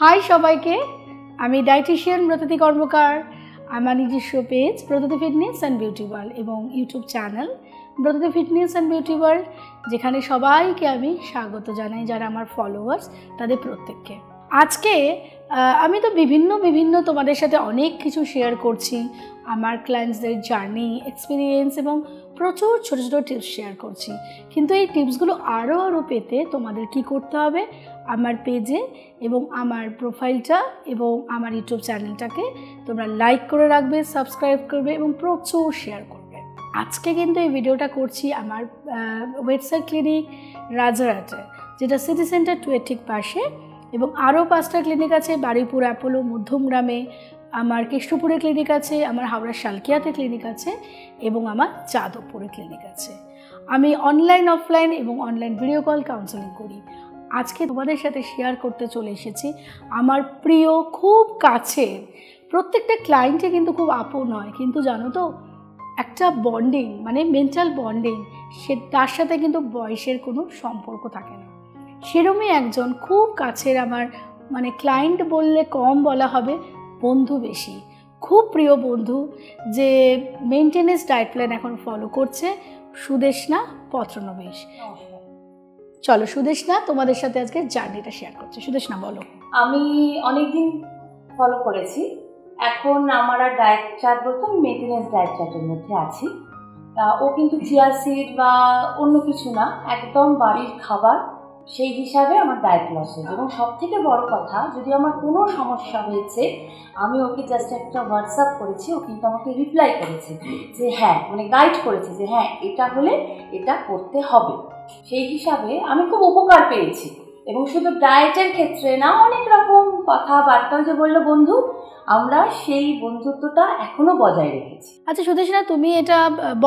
High সবাইকে, আমি dietician Bratati Karmakar. আমার নিজস্ব page Bratati fitness and beauty world এবং YouTube channel Bratati fitness and beauty world, যেখানে সবাইকে আমি স্বাগত জানাই, যারা আমার ফলোয়ার্স তাদের প্রত্যেককে। আজকে আমি তো বিভিন্ন তোমাদের সাথে অনেক কিছু শেয়ার করছি, আমার ক্লায়েন্টসদের জার্নি, এক্সপিরিয়েন্স এবং প্রচুর ছোটো ছোটো টিপস শেয়ার করছি। কিন্তু এই টিপসগুলো আরও পেতে তোমাদের কি করতে হবে, আমার পেজে এবং আমার প্রোফাইলটা এবং আমার ইউটিউব চ্যানেলটাকে তোমরা লাইক করে রাখবে, সাবস্ক্রাইব করবে এবং প্রচুর শেয়ার করবে। আজকে কিন্তু এই ভিডিওটা করছি আমার ওয়েটসাইড ক্লিনিক রাজারহাটে, যেটা সিটি সেন্টার 2 ঠিক পাশে, এবং আরও 5টা ক্লিনিক আছে। বারুইপুর অ্যাপোলো মধ্যমগ্রামে আমার, কৃষ্ণপুরে ক্লিনিক আছে, আমার হাওড়ার শালকিয়াতে ক্লিনিক আছে এবং আমার যাদবপুরে ক্লিনিক আছে। আমি অনলাইন, অফলাইন এবং অনলাইন ভিডিও কল কাউন্সেলিং করি। আজকে তোমাদের সাথে শেয়ার করতে চলে এসেছি আমার প্রিয়, খুব কাছের, প্রত্যেকটা ক্লায়েন্টে কিন্তু খুব আপন হয়, কিন্তু জানো তো একটা বন্ডিং, মানে মেন্টাল বন্ডিং, তার সাথে কিন্তু বয়সের কোনো সম্পর্ক থাকে না। সেরকমই একজন খুব কাছের আমার, মানে ক্লায়েন্ট বললে কম বলা হবে, বন্ধু বেশি, খুব প্রিয় বন্ধু, যে মেনটেনেন্স ডায়েট প্ল্যান এখন ফলো করছে, সুদেষ্ণা পত্রনবেশ। চলো সুদেষ্ণা তোমাদের সাথে আজকে জার্নিটা শেয়ার করছে। সুদেষ্ণা বলো। আমি অনেকদিন ফলো করেছি, এখন আমার আর ডায়েট চার্ট বলতে আমি মেনটেনেন্স ডায়েট চার্টের মধ্যে আছি। ও কিন্তু চিয়া সিড বা অন্য কিছু না, একদম বাড়ির খাবার, সেই হিসাবে আমার ডায়েট লস হয়েছে। এবং সব থেকে বড় কথা, যদি আমার কোনো সমস্যা হয়েছে, আমি ওকে জাস্ট একটা হোয়াটসঅ্যাপ করেছি, ও কিন্তু আমাকে রিপ্লাই করেছে যে হ্যাঁ, মানে গাইড করেছে যে হ্যাঁ এটা হলে এটা করতে হবে। সেই হিসাবে আমি খুব উপকার পেয়েছি। এবং শুধু ডায়েটের ক্ষেত্রে না, অনেক রকম কথাবার্তাও যে বললো বন্ধু, আমরা সেই বন্ধুত্বটা এখনো বজায় রেখেছি। আচ্ছা সুদেষ্ণা, তুমি এটা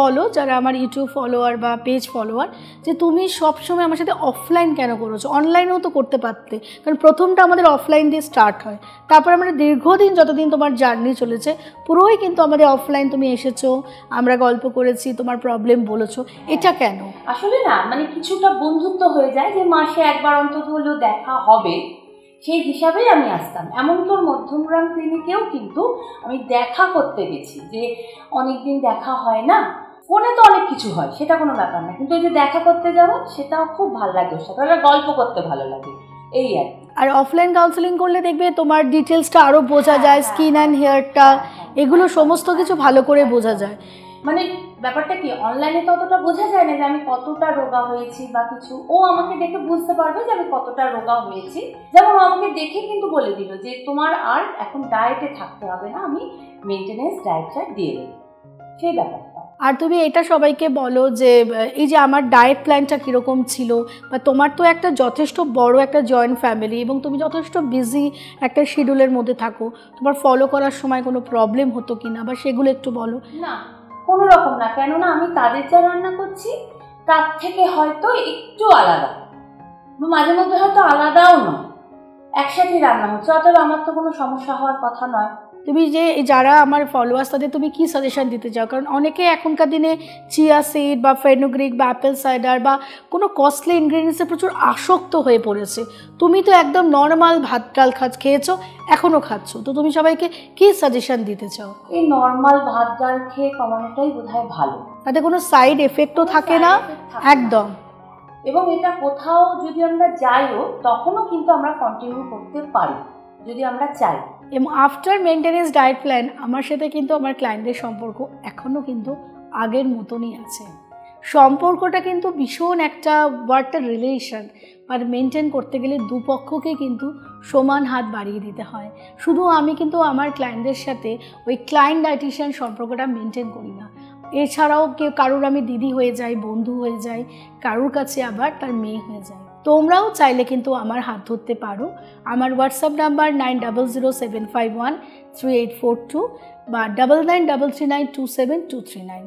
বলো যারা আমার ইউটিউব ফলোয়ার বা পেজ ফলোয়ার, যে তুমি সবসময় আমার সাথে অফলাইন কেন করেছো? অনলাইনেও তো করতে পারতে, কারণ প্রথমটা আমাদের অফলাইন দিয়ে স্টার্ট হয়, তারপর আমরা দীর্ঘদিন, যতদিন তোমার জার্নি চলেছে পুরোই কিন্তু আমাদের অফলাইন তুমি এসেছো, আমরা গল্প করেছি, তোমার প্রবলেম বলেছো, এটা কেন? আসলে না, মানে কিছুটা বন্ধুত্ব হয়ে যায় যে মাসে একবার অন্তত হলেও দেখা হবে, সেই হিসাবেই আমি আসতাম। এমনকি ওর মধ্যমগ্রাম ক্লিনিকেও কিন্তু আমি দেখা করতে গেছি, যে অনেকদিন দেখা হয় না, ফোনে তো অনেক কিছু হয়, সেটা কোনো ব্যাপার না, কিন্তু এই যে দেখা করতে যাবো সেটাও খুব ভালো লাগে, ওর সাথে গল্প করতে ভালো লাগে, এই আর কি। আর অফলাইন কাউন্সেলিং করলে দেখবে তোমার ডিটেলসটা আরও বোঝা যায়, স্কিন অ্যান্ড হেয়ারটা, এগুলো সমস্ত কিছু ভালো করে বোঝা যায়। মানে ব্যাপারটা কি, অনলাইনে তো অতটা বোঝা যায় না যে আমি কতটা রোগা হয়েছি বা কিছু। ও আমাকে দেখে বুঝতে পারবে যে আমি কতটা রোগা হয়েছি। যেমন আমাকে দেখে কিন্তু বলে দিল যে তোমার আর এখন ডায়েটে থাকতে হবে না, আমি মেনটেনেন্স ডায়েট চার্ট দিয়ে দেবো, সেই ব্যাপারটা। আর তুমি এটা সবাইকে বলো যে এই যে আমার ডায়েট প্ল্যানটা কীরকম ছিল, বা তোমার তো একটা যথেষ্ট বড় একটা জয়েন্ট ফ্যামিলি এবং তুমি যথেষ্ট বিজি একটা শিডিউলের মধ্যে থাকো, তোমার ফলো করার সময় কোনো প্রবলেম হতো কি না, বা সেগুলো একটু বলো। না, কোনো রকম না, কেননা আমি তাদের যা রান্না করছি তার থেকে হয়তো একটু আলাদা, মাঝে মধ্যে হয়তো আলাদাও নয়, একসাথেই রান্না হচ্ছে, অতএব আমার তো কোনো সমস্যা হওয়ার কথা নয়। তুমি যে যারা আমার ফলোয়ার্স, তাদের তুমি কি সাজেশন দিতে চাও? কারণ অনেকে এখনকার দিনে চিয়া সিড বা ফেনুগ্রিক বা অ্যাপেল সাইডার বা কোনো কস্টলি ইনগ্রিডিয়েন্টসে প্রচুর আসক্ত হয়ে পড়েছে। তুমি তো একদম নর্মাল ভাত ডাল খেয়েছো, এখনও খাচ্ছ, তো তুমি সবাইকে কি সাজেশন দিতে চাও? এই নর্মাল ভাত ডাল খেয়ে কমানোটাই বোধহয় ভালো, তাতে কোনো সাইড এফেক্টও থাকে না একদম। এবং এটা কোথাও যদি আমরা যাইও তখনও কিন্তু আমরা কন্টিনিউ করতে পারি যদি আমরা চাই। এবং আফটার মেনটেনেন্স ডায়েট প্ল্যান আমার সাথে কিন্তু আমার ক্লায়েন্টদের সম্পর্ক এখনও কিন্তু আগের মতনই আছে। সম্পর্কটা কিন্তু ভীষণ একটা ওয়ার্ডটা রিলেশন, আর মেনটেন করতে গেলে দুপক্ষকে কিন্তু সমান হাত বাড়িয়ে দিতে হয়। শুধু আমি কিন্তু আমার ক্লায়েন্টদের সাথে ওই ক্লায়েন্ট ডায়েটিশিয়ান সম্পর্কটা মেনটেন করি না, এছাড়াও কারোর আমি দিদি হয়ে যাই, বন্ধু হয়ে যাই, কারোর কাছে আবার তার মেয়ে হয়ে যায়। তোমরাও চাইলে কিন্তু আমার হাত ধরতে পারো। আমার হোয়াটসঅ্যাপ নাম্বার 9007513842 বা 9933927239।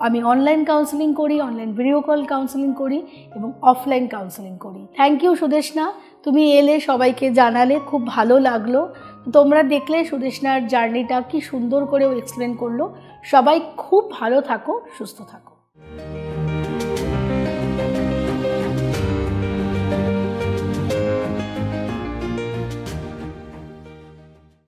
আমি অনলাইন কাউন্সেলিং করি, অনলাইন ভিডিও কল কাউন্সেলিং করি এবং অফলাইন কাউন্সেলিং করি। থ্যাংক ইউ সুদেষ্ণা, তুমি এলে, সবাইকে জানালে, খুব ভালো লাগলো। তোমরা দেখলে সুদেষ্ণার জার্নিটা কি সুন্দর করে ও এক্সপ্লেন করলো। সবাই খুব ভালো থাকো, সুস্থ থাকো।